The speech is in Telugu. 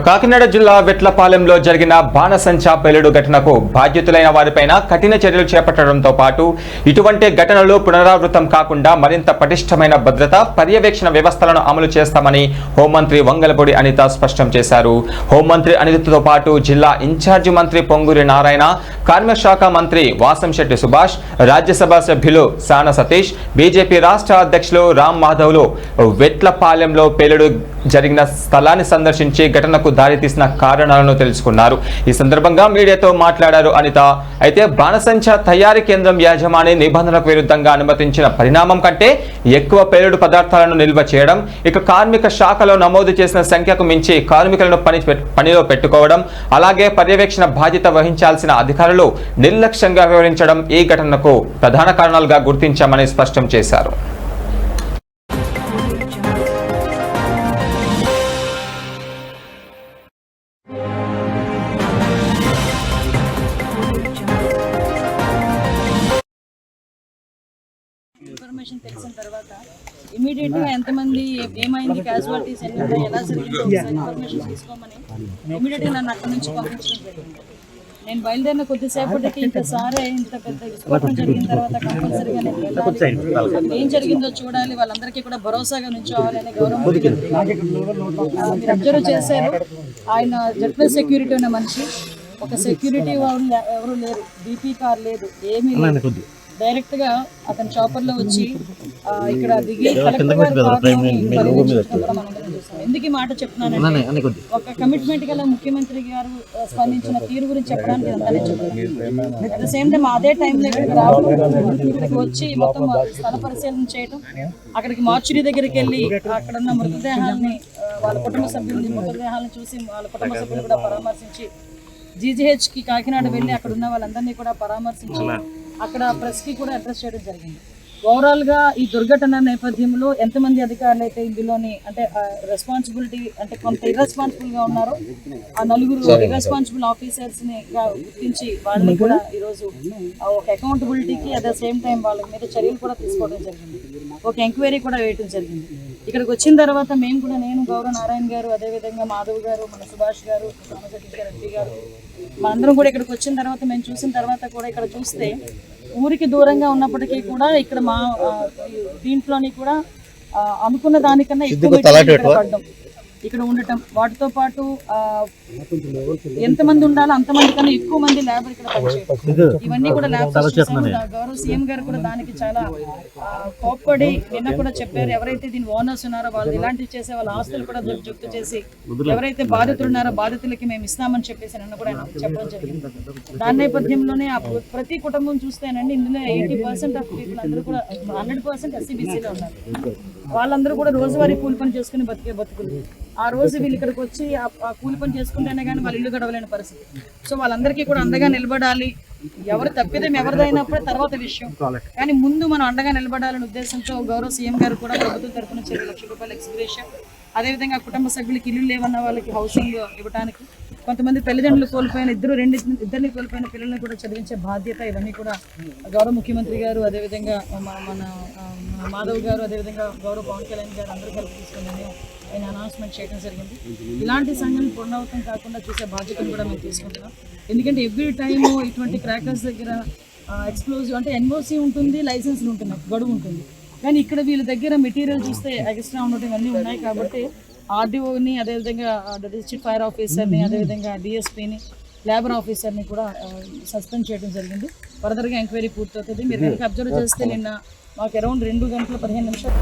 కాకినాడ జిల్లా వెట్లపాలెంలో జరిగిన బాణసంచా పేలుడు ఘటనకు బాధ్యుతులైన వారిపైన కఠిన చర్యలు చేపట్టడంతో పాటు ఇటువంటి ఘటనలు పునరావృతం కాకుండా మరింత పటిష్టమైన భద్రత పర్యవేక్షణ వ్యవస్థలను అమలు చేస్తామని హోంమంత్రి వంగలపూడి అనిత స్పష్టం చేశారు. హోంమంత్రి అనితతో పాటు జిల్లా ఇన్ఛార్జి మంత్రి పొంగూరి నారాయణ, కార్మిక శాఖ మంత్రి వాసంశెట్టి సుభాష్, రాజ్యసభ సభ్యులు సాన సతీష్, బీజేపీ రాష్ట్ర అధ్యక్షులు రామ్ మాధవ్లు వెట్లపాలెంలో పేలుడు జరిగిన స్థలాన్ని సందర్శించి ఘటనకు దారితీసిన కారణాలను తెలుసుకున్నారు. ఈ సందర్భంగా మీడియాతో మాట్లాడారు అనిత. అయితే బాణసంచా తయారీ కేంద్రం యాజమాని నిబంధనలకు విరుద్ధంగా అనుమతించిన పరిణామం కంటే ఎక్కువ పేలుడు పదార్థాలను నిల్వ చేయడం, ఇక కార్మిక శాఖలో నమోదు చేసిన సంఖ్యకు మించి కార్మికులను పనిలో పెట్టుకోవడం, అలాగే పర్యవేక్షణ బాధ్యత వహించాల్సిన అధికారులు నిర్లక్ష్యంగా వ్యవహరించడం ఈ ఘటనకు ప్రధాన కారణాలుగా గుర్తించామని స్పష్టం చేశారు. ఇన్ఫర్మేషన్ తెలిసిన తర్వాత ఇమీడియట్గా ఎంతమంది ఏమైంది, క్యాజువాలిటీస్ ఎన్ని ఉన్నాయి, ఎలా జరిగిందో ఇన్ఫర్మేషన్ తీసుకోమని ఇమీడియట్గా నన్ను అక్కడి నుంచి పంపించడం జరిగింది. నేను బయలుదేరిన కొద్దిసేపటికి ఇంకా సారే ఇంత పెద్ద విస్ఫోటనం జరిగిన తర్వాత కంపల్సరీగా నేను వెళ్ళాలి, ఏం జరిగిందో చూడాలి, వాళ్ళందరికీ కూడా భరోసాగా నుంచోవాలని గౌరవం మీరు అబ్జర్వ్ చేశారు. ఆయన జడ్పీ సెక్యూరిటీ ఉన్న మనిషి, ఒక సెక్యూరిటీ ఎవరు లేరు, బీపీ కార్ లేదు, ఏమీ లేదు. డైరెక్ట్ గా అతని చాపర్ లో వచ్చి ఇక్కడ దిగి ఎందుకు ఈ మాట చెప్తున్నానంటే ఒక కమిట్మెంట్ గల ముఖ్యమంత్రి గారు స్పందించిన తీరు గురించి చెప్పడానికి అట్ ద సేమ్ టైం అదే టైంలో ఇక్కడికి రావడం, ఇక్కడికి వచ్చి మొత్తం స్థల పరిశీలన చేయడం, అక్కడికి మార్చురీ దగ్గరికి వెళ్ళి అక్కడ ఉన్న మృతదేహాన్ని వాళ్ళ కుటుంబ సభ్యులు మృతదేహాలను చూసి వాళ్ళ కుటుంబ సభ్యులు కూడా పరామర్శించి జీజీహెచ్ కి కాకినాడ వెళ్ళి అక్కడ ఉన్న వాళ్ళందరినీ కూడా పరామర్శించి అక్కడ ప్రెస్ కి కూడా అడ్రస్ చేయడం జరిగింది. ఓవరాల్ గా ఈ దుర్ఘటన నేపథ్యంలో ఎంతమంది అధికారులు అయితే ఇందులోని అంటే రెస్పాన్సిబిలిటీ అంటే కొంత ఇర్రెస్పాన్సిబుల్ గా ఉన్నారో ఆ నలుగురు ఇర్రెస్పాన్సిబుల్ ఆఫీసర్స్ ని గుర్తించి వాళ్ళని కూడా ఈరోజు ఒక అకౌంటబిలిటీకి అట్ ద సేమ్ టైం వాళ్ళ మీద చర్యలు కూడా తీసుకోవడం జరిగింది. ఒక ఎంక్వైరీ కూడా వేయడం జరిగింది. ఇక్కడికి వచ్చిన తర్వాత మేము కూడా, నేను, గౌరవ నారాయణ గారు, అదేవిధంగా మాధవ్ గారు, మన సుభాష్ గారు, సోమశెట్టి గారు, ఎంపీ గారు, మనందరం కూడా ఇక్కడికి వచ్చిన తర్వాత మేము చూసిన తర్వాత కూడా ఇక్కడ చూస్తే ఊరికి దూరంగా ఉన్నప్పటికీ కూడా ఇక్కడ మా దీంట్లోని కూడా అనుకున్న దానికన్నా ఎక్కువ పడ్డం, ఇక్కడ ఉండటం, వాటితో పాటు ఎంతమంది ఉండాలో అంతమంది కన్నా ఎక్కువ మంది లేబర్ ఇక్కడ పనిచేయడం, ఇవన్నీ కూడా గౌరవ సీఎం గారు కూడా దానికి చాలా కోప్పడి నిన్న కూడా చెప్పారు. ఎవరైతే దీని ఓనర్స్ ఉన్నారో వాళ్ళు ఇలాంటివి చేసే వాళ్ళ ఆస్తులు కూడా జప్తు చేసి ఎవరైతే బాధితులు ఉన్నారో బాధితులకి మేము ఇస్తామని చెప్పేసి నిన్న కూడా ఆయన చెప్పడం జరిగింది. దాని నేపథ్యంలోనే ప్రతి కుటుంబం చూస్తేనండి ఇందులో 80% ఆఫ్ పీపుల్ అందరూ కూడా 100% SCBCలో ఉన్నారు. వాళ్ళందరూ కూడా రోజువారీ కూలి పని చేసుకుని బతుకులు. ఆ రోజు వీళ్ళు ఇక్కడికి వచ్చి ఆ కూలి పని చేసుకుంటేనే కానీ వాళ్ళ ఇల్లు గడవలేని పరిస్థితి. సో వాళ్ళందరికీ కూడా అండగా నిలబడాలి. ఎవరు తప్పిదం ఎవరిదైనప్పుడే తర్వాత విషయం, కానీ ముందు మనం అండగా నిలబడాలనే ఉద్దేశంతో గౌరవ సీఎం గారు కూడా ప్రభుత్వం తరఫున 2 లక్షల రూపాయల ఎక్స్గ్రేషన్, అదేవిధంగా కుటుంబ సభ్యులకి ఇల్లు లేవన్న వాళ్ళకి హౌసింగ్ ఇవ్వడానికి, కొంతమంది తల్లిదండ్రులు కోల్పోయిన ఇద్దరిని కోల్పోయిన పిల్లల్ని కూడా చదివించే బాధ్యత, ఇవన్నీ కూడా గౌరవ ముఖ్యమంత్రి గారు, అదేవిధంగా మన మాధవ్ గారు, అదేవిధంగా గౌరవ పవన్ కళ్యాణ్ గారు అందరూ కలిపి తీసుకుని ఆయన అనౌన్స్మెంట్ చేయడం జరిగింది. ఇలాంటి సంఘటనలు పునరావృతం కాకుండా చూసే బాధ్యతను కూడా మేము తీసుకుంటున్నాం. ఎందుకంటే ఎవ్రీ టైము ఇటువంటి క్రాకర్స్ దగ్గర ఎక్స్ప్లోజివ్ అంటే NOC ఉంటుంది, లైసెన్స్లు ఉంటున్నాయి, గడువు ఉంటుంది, కానీ ఇక్కడ వీళ్ళ దగ్గర మెటీరియల్ చూస్తే ఎక్స్ట్రా ఉండటం ఇవన్నీ ఉన్నాయి. కాబట్టి RDOని, అదేవిధంగా డిస్ట్రిక్ట్ ఫైర్ ఆఫీసర్ని, అదేవిధంగా DSPని, లేబర్ ఆఫీసర్ని కూడా సస్పెండ్ చేయడం జరిగింది. ఫర్దర్గా ఎంక్వైరీ పూర్తవుతుంది. మీరు కనుక అబ్జర్వ్ చేస్తే నిన్న మాకు అరౌండ్ 2 గంటల 15 నిమిషాలు